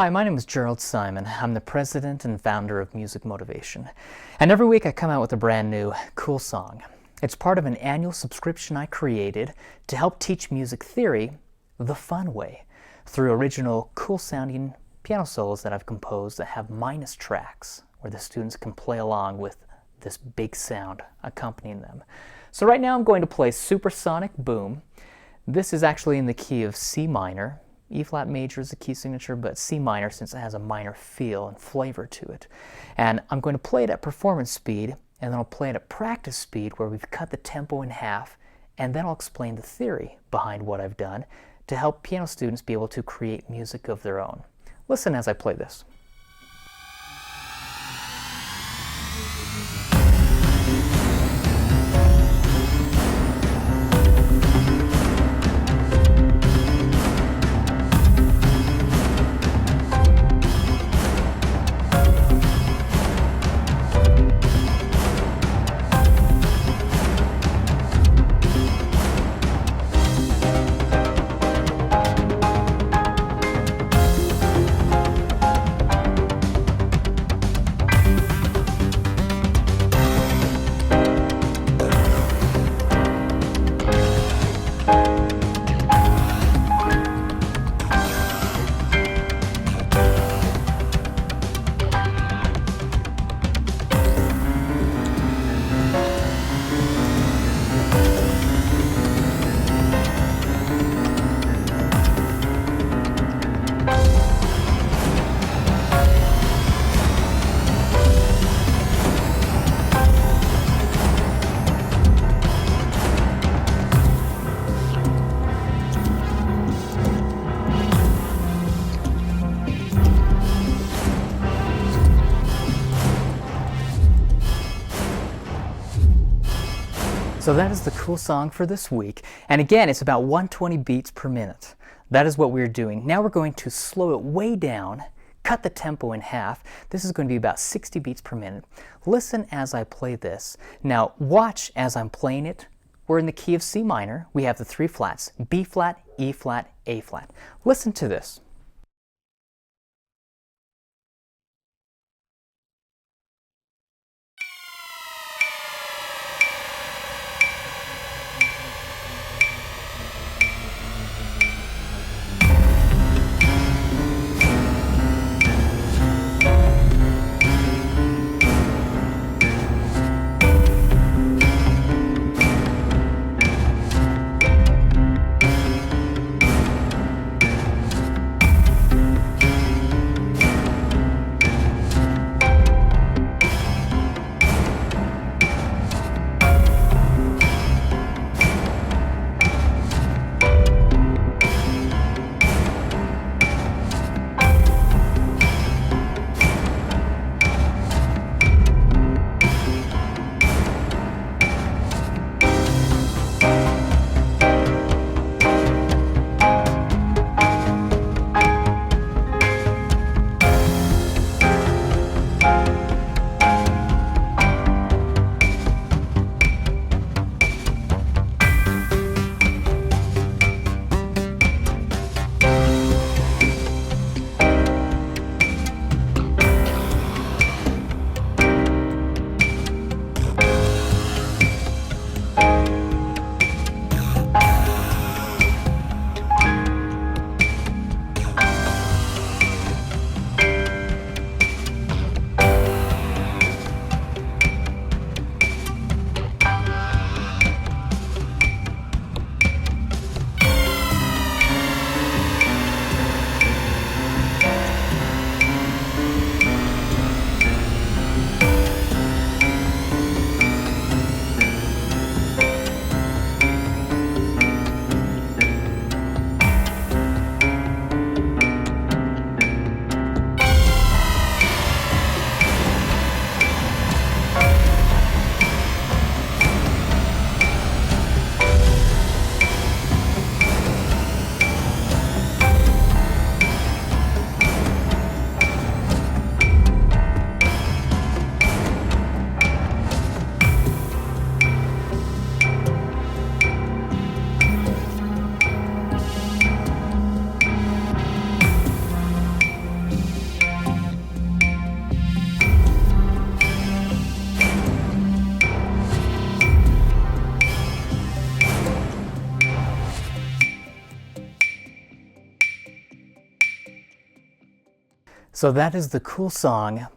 Hi, my name is Jerald Simon. I'm the president and founder of Music Motivation. And every week I come out with a brand new cool song. It's part of an annual subscription I created to help teach music theory the fun way through original cool sounding piano solos that I've composed that have minus tracks where the students can play along with this big sound accompanying them. So right now I'm going to play Supersonic Boom. This is actually in the key of C minor. E flat major is the key signature, but C minor since it has a minor feel and flavor to it. And I'm going to play it at performance speed, and then I'll play it at practice speed where we've cut the tempo in half, and then I'll explain the theory behind what I've done to help piano students be able to create music of their own. Listen as I play this. So that is the cool song for this week. And again, it's about 120 beats per minute. That is what we're doing. Now we're going to slow it way down, cut the tempo in half. This is going to be about 60 beats per minute. Listen as I play this. Now watch as I'm playing it. We're in the key of C minor. We have the three flats, B flat, E flat, A flat. Listen to this. So that is the cool song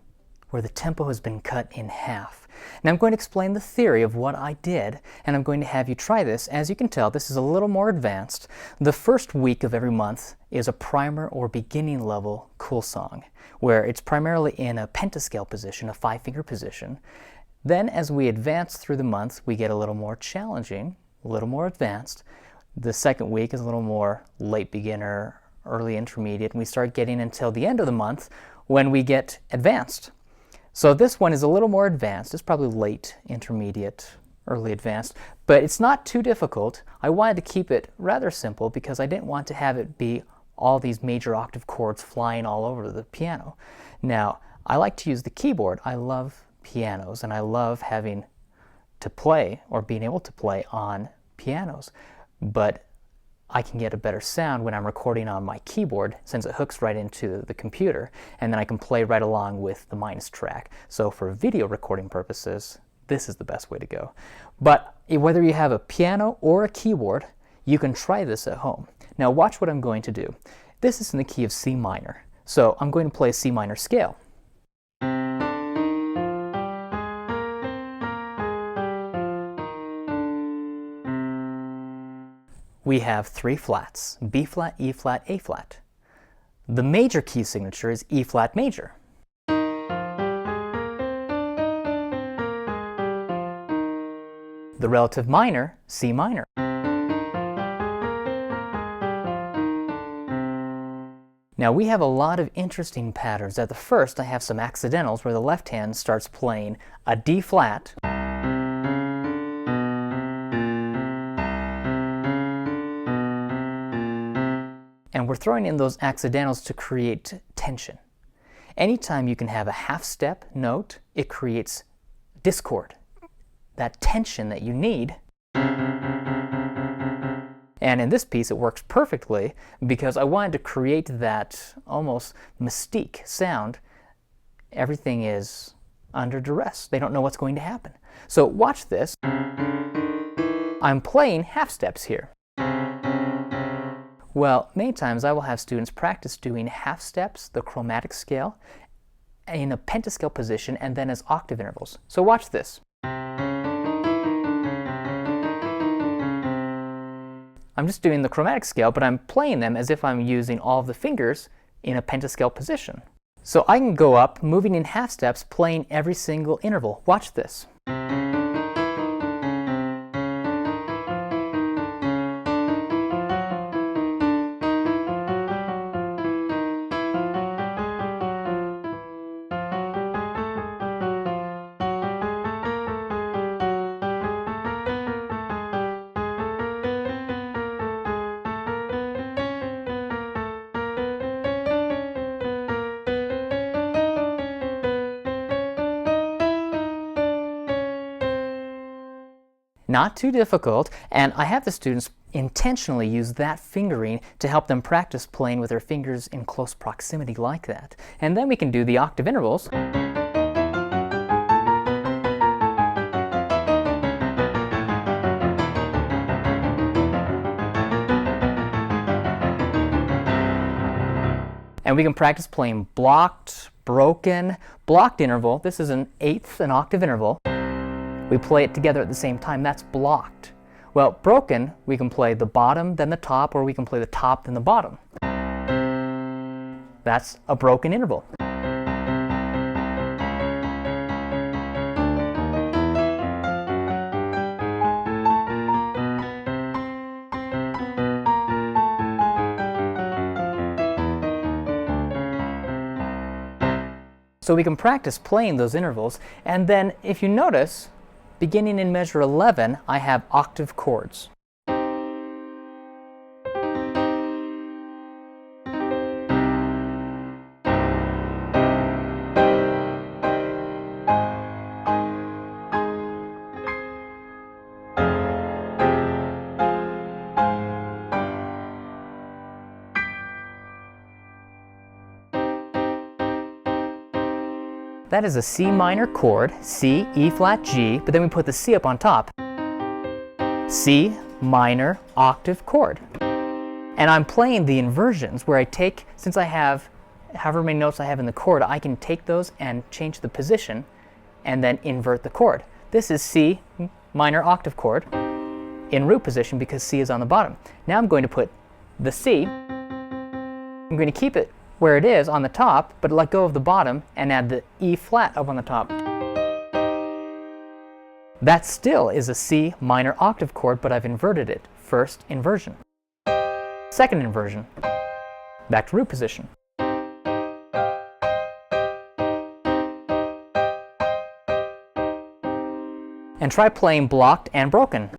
where the tempo has been cut in half. Now I'm going to explain the theory of what I did, and I'm going to have you try this. As you can tell, this is a little more advanced. The first week of every month is a primer or beginning level cool song, where it's primarily in a pentascale position, a 5-finger position. Then as we advance through the month, we get a little more challenging, a little more advanced. The second week is a little more late beginner, early intermediate, and we start getting until the end of the month when we get advanced. So this one is a little more advanced. It's probably late intermediate, early advanced, but it's not too difficult. I wanted to keep it rather simple because I didn't want to have it be all these major octave chords flying all over the piano. Now, I like to use the keyboard. I love pianos, and I love having to play or being able to play on pianos, but I can get a better sound when I'm recording on my keyboard since it hooks right into the computer, and then I can play right along with the minus track. So for video recording purposes, this is the best way to go. But whether you have a piano or a keyboard, you can try this at home. Now watch what I'm going to do. This is in the key of C minor. So I'm going to play a C minor scale. We have 3 flats, B flat, E flat, A flat. The major key signature is E flat major. The relative minor, C minor. Now we have a lot of interesting patterns. At the first, I have some accidentals where the left hand starts playing a D flat, and we're throwing in those accidentals to create tension. Anytime you can have a half-step note, it creates discord, that tension that you need. And in this piece, it works perfectly because I wanted to create that almost mystique sound. Everything is under duress. They don't know what's going to happen. So watch this. I'm playing half steps here. Well, many times I will have students practice doing half steps, the chromatic scale, in a pentascale position and then as octave intervals. So watch this. I'm just doing the chromatic scale, but I'm playing them as if I'm using all of the fingers in a pentascale position. So I can go up, moving in half steps, playing every single interval. Watch this. Not too difficult, and I have the students intentionally use that fingering to help them practice playing with their fingers in close proximity like that. And then we can do the octave intervals. And we can practice playing blocked, broken, blocked interval. This is an eighth, an octave interval. We play it together at the same time. That's blocked. Well, broken, we can play the bottom, then the top, or we can play the top, then the bottom. That's a broken interval. So we can practice playing those intervals, and then if you notice, beginning in measure 11, I have octave chords. That is a C minor chord, C, E flat, G, but then we put the C up on top. C minor octave chord. And I'm playing the inversions where I take, since I have however many notes I have in the chord, I can take those and change the position and then invert the chord. This is C minor octave chord in root position because C is on the bottom. Now I'm going to put the C, I'm going to keep it where it is on the top, but let go of the bottom and add the E flat up on the top. That still is a C minor octave chord, but I've inverted it. First inversion. Second inversion. Back to root position. And try playing blocked and broken.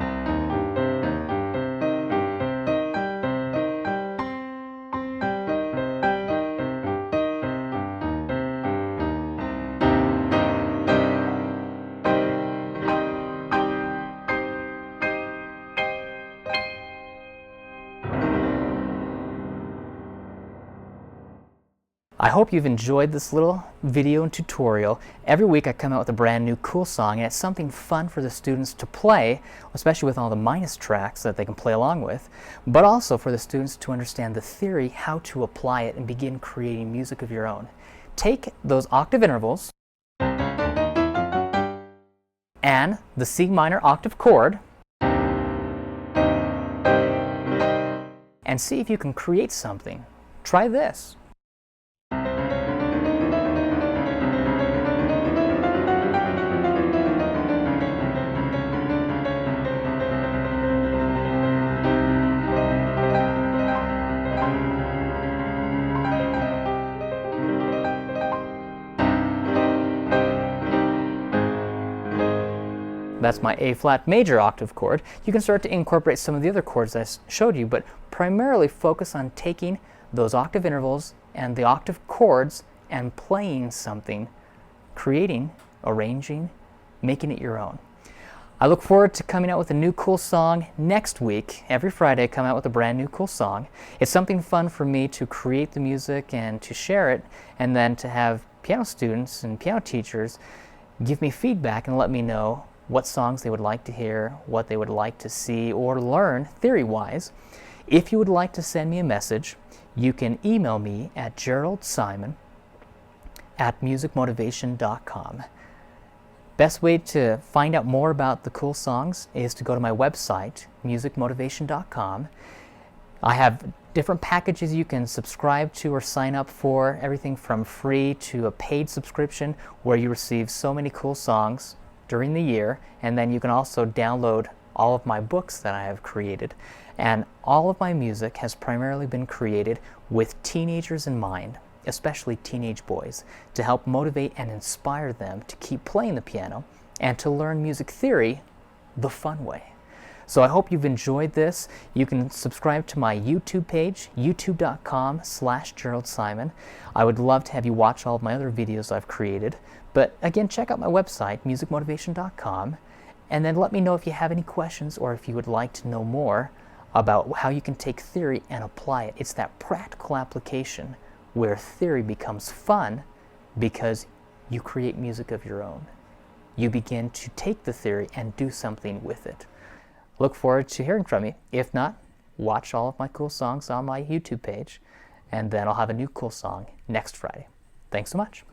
I hope you've enjoyed this little video and tutorial. Every week I come out with a brand new cool song, and it's something fun for the students to play, especially with all the minus tracks that they can play along with, but also for the students to understand the theory, how to apply it, and begin creating music of your own. Take those octave intervals and the C minor octave chord and see if you can create something. Try this. That's my A flat major octave chord. You can start to incorporate some of the other chords I showed you, but primarily focus on taking those octave intervals and the octave chords and playing something, creating, arranging, making it your own. I look forward to coming out with a new cool song next week. Every Friday I come out with a brand new cool song. It's something fun for me to create the music and to share it, and then to have piano students and piano teachers give me feedback and let me know what songs they would like to hear, what they would like to see or learn theory-wise. If you would like to send me a message, you can email me at geraldsimon@musicmotivation.com. Best way to find out more about the cool songs is to go to my website, musicmotivation.com. I have different packages you can subscribe to or sign up for, everything from free to a paid subscription where you receive so many cool songs during the year, and then you can also download all of my books that I have created. And all of my music has primarily been created with teenagers in mind, especially teenage boys, to help motivate and inspire them to keep playing the piano and to learn music theory the fun way. So I hope you've enjoyed this. You can subscribe to my YouTube page, youtube.com/GeraldSimon. I would love to have you watch all of my other videos I've created. But again, check out my website, musicmotivation.com, and then let me know if you have any questions or if you would like to know more about how you can take theory and apply it. It's that practical application where theory becomes fun because you create music of your own. You begin to take the theory and do something with it. Look forward to hearing from you. If not, watch all of my cool songs on my YouTube page, and then I'll have a new cool song next Friday. Thanks so much.